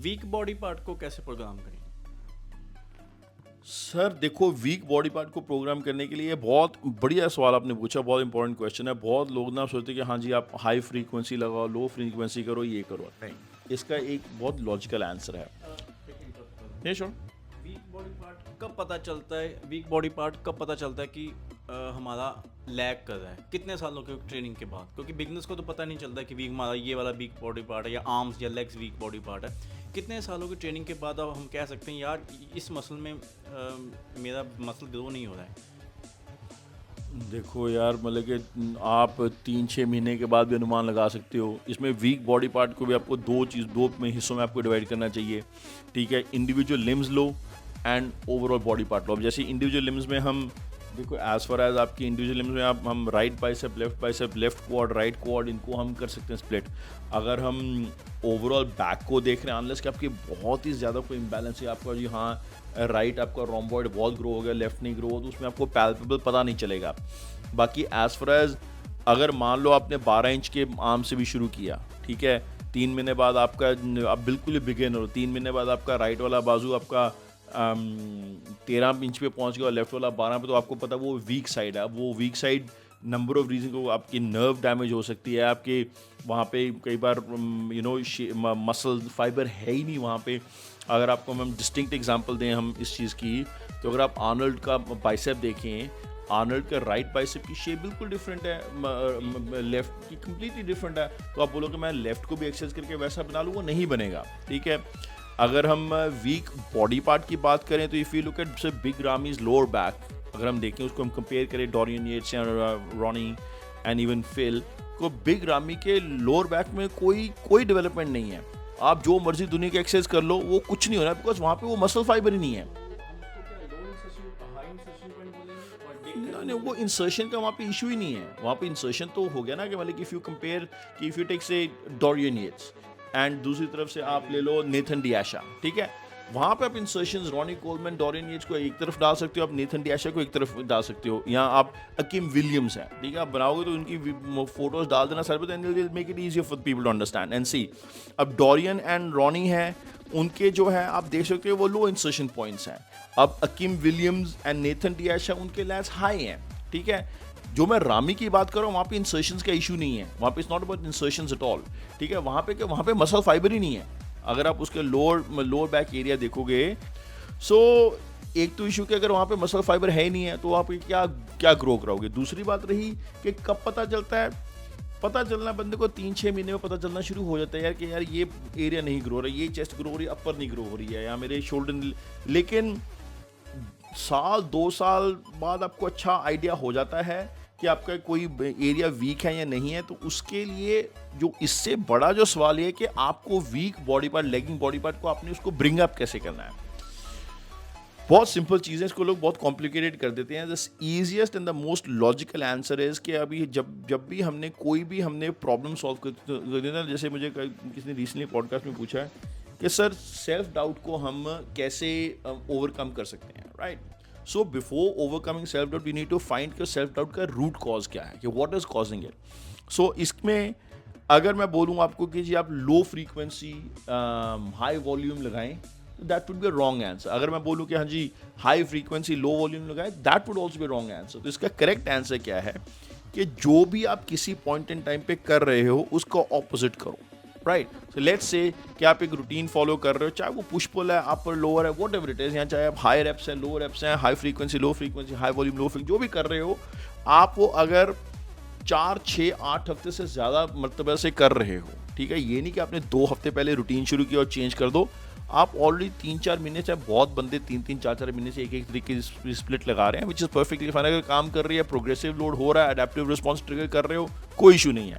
Week body part को कैसे programme करें? सर देखो, वीक बॉडी पार्ट को प्रोग्राम करने के लिए बहुत बढ़िया सवाल आपने पूछा, बहुत इंपॉर्टेंट क्वेश्चन है। बहुत लोग ना सोचते हैं कि हाँ जी आप हाई फ्रीक्वेंसी लगाओ, लो फ्रीक्वेंसी करो, ये करो। नहीं, इसका एक बहुत लॉजिकल आंसर है। ये श्योर। वीक बॉडी पार्ट कब पता चलता है कि हमारा लैग कर रहा है? कितने सालों के ट्रेनिंग के बाद? क्योंकि बिगनर्स को तो पता नहीं चलता कि वीक हमारा ये वाला वीक बॉडी पार्ट है या आर्म्स या लेग्स वीक बॉडी पार्ट है। कितने सालों की ट्रेनिंग के बाद अब हम कह सकते हैं यार इस मसल में मेरा मसल ग्रो नहीं हो रहा है? देखो यार, मतलब कि आप 3-6 महीने के बाद भी अनुमान लगा सकते हो। इसमें वीक बॉडी पार्ट को भी आपको दो में हिस्सों में आपको डिवाइड करना चाहिए। ठीक है, इंडिविजुअल लिम्स लो एंड ओवरऑल बॉडी पार्ट लो। अब जैसे इंडिविजुअल लिम्स में हम देखो, एज फार एज आपकी इंडिविजुअल लिम्स में हम right bicep, left quad, right quad, इनको हम कर सकते हैं स्प्लिट। अगर हम ओवरऑल बैक को देख रहे हैं, अनलेस कि आपकी बहुत ही ज़्यादा कोई इम्बैलेंस है, आपका जी हाँ राइट आपका रोम्बॉइड बहुत ग्रो हो गया, लेफ्ट नहीं ग्रो हो, तो उसमें आपको पैल्पेबल पता नहीं चलेगा। बाकी एज फार एज अगर मान लो आपने 12 इंच के आर्म से भी शुरू किया, ठीक है, 3 महीने बाद आपका आप बिल्कुल ही बिगिनर हो, 3 महीने बाद आपका राइट वाला बाजू आपका 13 इंच पे पहुंच गया और लेफ्ट वाला 12 पे, तो आपको पता वो वीक साइड है। अब वो weak side number of reason को, आपकी नर्व डैमेज हो सकती है, आपके वहाँ पे कई बार मसल फाइबर है ही नहीं वहाँ पे। अगर आपको हम डिस्टिंक्ट एग्जांपल दें हम इस चीज़ की, तो अगर आप आर्नल्ड का बाइसेप देखें, आर्नल्ड का राइट बाइसेप की शेप बिल्कुल डिफरेंट है, लेफ्ट की कम्प्लीटली डिफरेंट है। तो आप बोलोगे मैं लेफ्ट को भी एक्सरसाइज करके वैसा बना लूँ, वो नहीं बनेगा। ठीक है, अगर हम वीक बॉडी पार्ट की बात करें तो इफ़ यू लुक एट से बिग रामीज लोअर बैक, अगर हम देखें उसको, हम कंपेयर करें डोरियन येट्स या रॉनी एंड इवन फिल को, बिग रामी के लोअर बैक में कोई डेवलपमेंट नहीं है। आप जो मर्जी दुनिया की एक्सरसाइज कर लो, वो कुछ नहीं हो रहा है, बिकॉज वहाँ पे वो मसल फाइबर ही नहीं है। नहीं, वो इंसर्शन का वहाँ पे इशू ही नहीं है। वहाँ पे इंसर्शन तो हो गया ना कि मतलब इफ़ यू कंपेयर कि इफ़ यू टेक से डोरियन येट्स एंड दूसरी तरफ से आप ले लो नेथन डियाशा, ठीक है, वहाँ पे आप इंसर्शंस रॉनी कोलमैन, डोरियन येट्स को एक तरफ डाल सकते हो, आप नेथन डियाशा को एक तरफ डाल सकते हो, या आप अकीम विलियम्स हैं, ठीक है, आप बनाओगे तो उनकी फोटोज डाल देना सर पे, and make it easier for people to understand and see. अब डोरियन एंड रॉनी है, उनके जो है आप देख सकते हो वो लो इंसर्शन पॉइंट्स हैं। अब अकीम विलियम्स एंड नेथन डियाशा, उनके लैस हाई हैं। ठीक है, जो मैं रामी की बात कर रहा हूँ, वहाँ पे इंसर्शंस का इशू नहीं है, वहाँ पे it's not about insertions at all. ठीक है, वहाँ पे मसल फाइबर ही नहीं है। अगर आप उसके लोअर बैक एरिया देखोगे, सो एक तो इशू कि अगर वहाँ पे मसल फाइबर है ही नहीं है, तो आप क्या क्या ग्रो कराओगे। दूसरी बात रही कि कब पता चलता है, पता चलना बंदे को 3-6 महीने में पता चलना शुरू हो जाता है यार कि यार ये एरिया नहीं ग्रो हो रहा है, ये चेस्ट ग्रो हो रही है, अपर नहीं ग्रो हो रही है, या मेरे शोल्डर। लेकिन 1-2 साल बाद आपको अच्छा आइडिया हो जाता है कि आपका कोई एरिया वीक है या नहीं है। तो उसके लिए जो इससे बड़ा जो सवाल ये है कि आपको weak body part, lagging body part को आपने उसको ब्रिंग अप कैसे करना है। बहुत सिंपल चीज़ें, इसको लोग बहुत कॉम्प्लिकेटेड कर देते हैं। The easiest and the most logical answer is कि अभी जब भी हमने प्रॉब्लम सॉल्व कर देना, जैसे मुझे किसी ने रिसेंटली पॉडकास्ट में पूछा है कि सर सेल्फ डाउट को हम कैसे ओवरकम कर सकते हैं, right. So before overcoming self doubt we need to find कि सेल्फ डाउट का रूट कॉज क्या है, कि what is causing it. So इसमें अगर मैं बोलूँ आपको कि जी आप लो फ्रीक्वेंसी हाई वॉल्यूम लगाएं, that would be a wrong answer. अगर मैं बोलूँ कि हाँ जी हाई फ्रीक्वेंसी लो वॉल्यूम लगाएं, that would also be wrong answer. तो इसका करेक्ट आंसर क्या है कि जो भी आप किसी पॉइंट इन टाइम पे कर रहे हो उसको ऑपोजिट करो, राइट। सो लेट्स से कि आप एक रूटीन फॉलो कर रहे हो, चाहे वो पुश पुल है, अपर लोअर है, वॉट एवर इट इज, या चाहे आप हाई रेप्स हैं, लो रेप्स हैं, हाई फ्रीक्वेंसी लो frequency, high volume low frequency, जो भी कर रहे हो आप, वो अगर 4-6-8 हफ्ते से ज़्यादा मरतबा से कर रहे हो, ठीक है, ये नहीं कि आपने 2 हफ्ते पहले रूटीन शुरू किया और चेंज कर दो। आप ऑलरेडी 3-4 महीने से, बहुत बंदे 3-4 महीने से एक तरीके की स्प्लिट लगा रहे हैं, विच इज़ परफेक्टली फाइन। अगर काम कर रही है, प्रोग्रेसिव लोड हो रहा है, अडेप्टिव रिस्पॉन्स ट्रिगर कर रहे हो, कोई इशू नहीं है।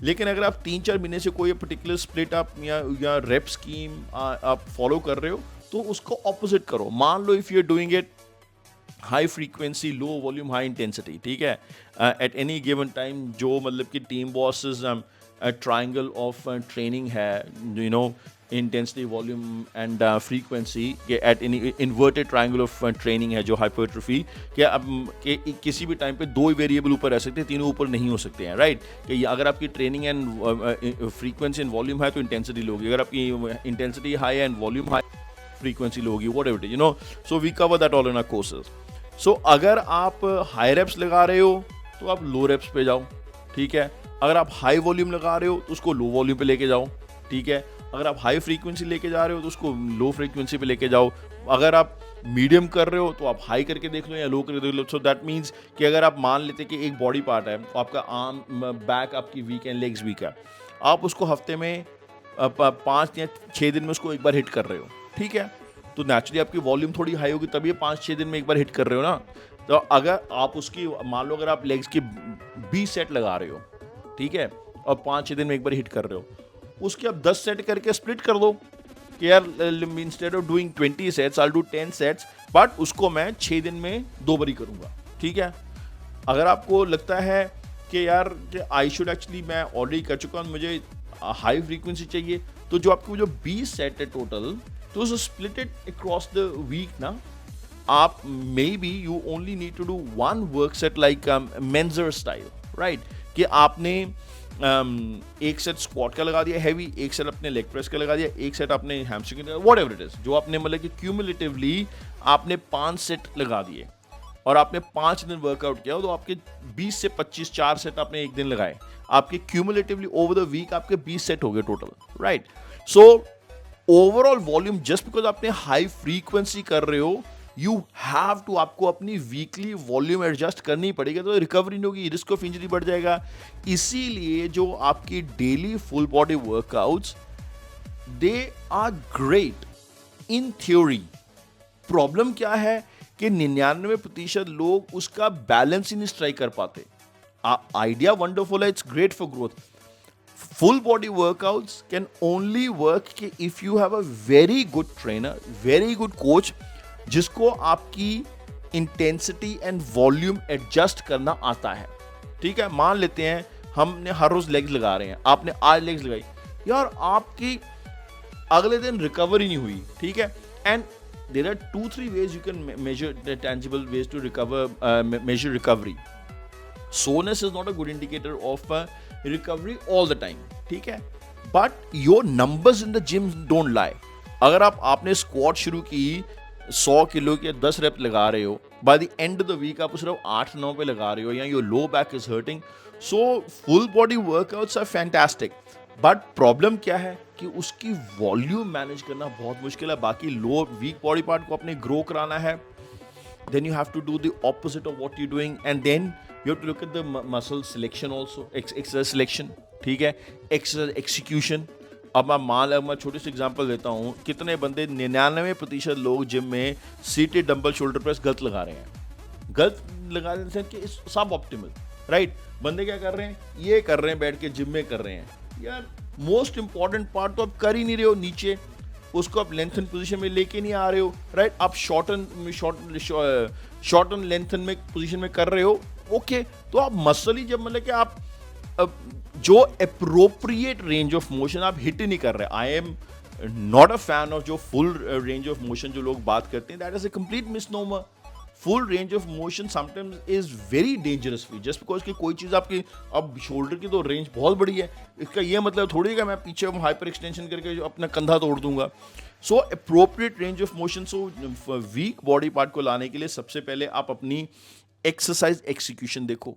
लेकिन अगर आप 3-4 महीने से कोई पर्टिकुलर स्प्लिट आप या रेप स्कीम आप फॉलो कर रहे हो, तो उसको ऑपोजिट करो। मान लो if you are doing it high frequency low volume high intensity, ठीक है, एट एनी गिवन टाइम, जो मतलब कि team bosses triangle of training है, you know, intensity, volume and frequency के at inverted triangle of training है जो hypertrophy के अब के किसी भी टाइम पे दो वेरिएबल ऊपर रह सकते हैं, तीनों ऊपर नहीं हो सकते हैं, राइट। कि अगर आपकी training and frequency and volume है तो इंटेंसिटी लो होगी, अगर आपकी intensity high and volume high, frequency low होगी, whatever it is, you know. So we cover that all in our courses. So अगर आप हाई रेप्स लगा रहे हो तो आप लो रेप्स पे जाओ, ठीक है। अगर आप हाई वॉल्यूम लगा रहे हो तो उसको लो वॉल्यूम पे लेके जाओ, ठीक है। अगर आप हाई फ्रीक्वेंसी लेके जा रहे हो तो उसको लो फ्रीक्वेंसी पे लेके जाओ। अगर आप मीडियम कर रहे हो तो आप हाई करके देख लो या लो करके देख लो। सो दैट मीन्स कि अगर आप मान लेते कि एक बॉडी पार्ट है, आपका आर्म, बैक आपकी वीक है, लेग्स वीक है, आप उसको हफ्ते में 5 या 6 दिन में उसको एक बार हिट कर रहे हो, ठीक है। तो नेचुरली आपकी वॉल्यूम थोड़ी हाई होगी, तभी 5-6 दिन में एक बार हिट कर रहे हो ना। तो अगर आप उसकी मान लो अगर आप लेग्स की 20 सेट लगा रहे हो, ठीक है, और 5-6 दिन में एक बार हिट कर रहे हो, उसके आप 10 सेट करके स्प्लिट कर दो कि यार instead of doing 20 sets I will do 10 sets, but उसको मैं 6 दिन में 2 बार ही करूँगा, ठीक है। अगर आपको लगता है कि यार कि आई शुड एक्चुअली मैं ऑलरेडी कर चुका हूँ, मुझे हाई फ्रीक्वेंसी चाहिए, तो जो आपको जो 20 सेट है टोटल, तो उसे split it across the week ना। आप may be you only need to do 1 work set like Mentzer style, right. कि आपने एक सेट स्क्वाट का लगा दिया हैवी, एक सेट अपने लेग प्रेस का लगा दिया, एक सेट आपने हैमस्ट्रिंग का, व्हाटएवर इट इज, जो आपने मतलब कि क्यूमुलेटिवली आपने 5 सेट लगा दिए और आपने 5 दिन वर्कआउट किया, तो आपके 20 से 25 4 सेट आपने एक दिन लगाए, आपके क्यूमुलेटिवली ओवर द वीक आपके 20 सेट हो गए total, right. So overall volume, just because आपने हाई फ्रीक्वेंसी कर रहे हो, यू हैव टू, आपको अपनी वीकली वॉल्यूम एडजस्ट करनी पड़ेगी, तो रिकवरी नहीं होगी, रिस्क ऑफ इंजरी बढ़ जाएगा। इसीलिए जो आपकी daily full body workouts, they are great in theory. Problem क्या है कि 99% लोग उसका बैलेंस ही नहीं स्ट्राइक कर पाते। आइडिया वंडरफुल है, it's great for growth. Full body workouts can only work if you have a very good trainer, very good coach, जिसको आपकी इंटेंसिटी एंड वॉल्यूम एडजस्ट करना आता है, ठीक है। मान लेते हैं हमने हर रोज लेग्स लगा रहे हैं, आपने आज लेग्स लगाई, यार आपकी अगले दिन रिकवरी नहीं हुई, ठीक है। And there are 2-3 ways you can measure the tangible ways to recover, measure recovery. Soreness is not a good indicator of recovery all the time, ठीक है, but your numbers in the gym don't lie. अगर आपने squat शुरू की 100 kilo के 10 rape लगा रहे हो, by the end of the week आप सिर्फ 8-9 पे लगा रहे हो, या your low back is hurting, so full body workouts are fantastic, but problem क्या है कि उसकी वॉल्यूम मैनेज करना बहुत मुश्किल है। बाकी लो वीक बॉडी पार्ट को अपने ग्रो कराना है, then you have to do the opposite of what you're doing, and then you have to look at the muscle selection also, exercise selection, ठीक है, exercise execution। अब मैं छोटी सी एग्जांपल देता हूँ, कितने बंदे 99% लोग जिम में सीटेड डंबल शोल्डर प्रेस गलत लगा रहे हैं, गलत लगा रहे हैं कि सब ऑप्टिमल, राइट। बंदे क्या कर रहे हैं, ये कर रहे हैं, बैठ के जिम में कर रहे हैं, यार मोस्ट इंपॉर्टेंट पार्ट तो आप कर ही नहीं रहे हो, नीचे उसको आप लेंथन पोजीशन में लेके नहीं आ रहे हो, राइट। आप शॉर्टन लेंथन में पोजीशन में कर रहे हो, ओके। तो आप मसल ही जब मतलब कि आप जो अप्रोप्रिएट रेंज ऑफ मोशन आप हिट ही नहीं कर रहे। I am not a fan of जो फुल रेंज ऑफ मोशन जो लोग बात करते हैं, that is a complete misnomer. Full range of motion sometimes is very dangerous for, just because कि कोई चीज़ आपकी, अब शोल्डर की तो रेंज बहुत बड़ी है, इसका ये मतलब थोड़ी कि मैं पीछे हाइपर एक्सटेंशन करके अपना कंधा तोड़ दूंगा। So appropriate range of motion. So weak body part को लाने के लिए सबसे पहले आप अपनी एक्सरसाइज एक्सिक्यूशन देखो,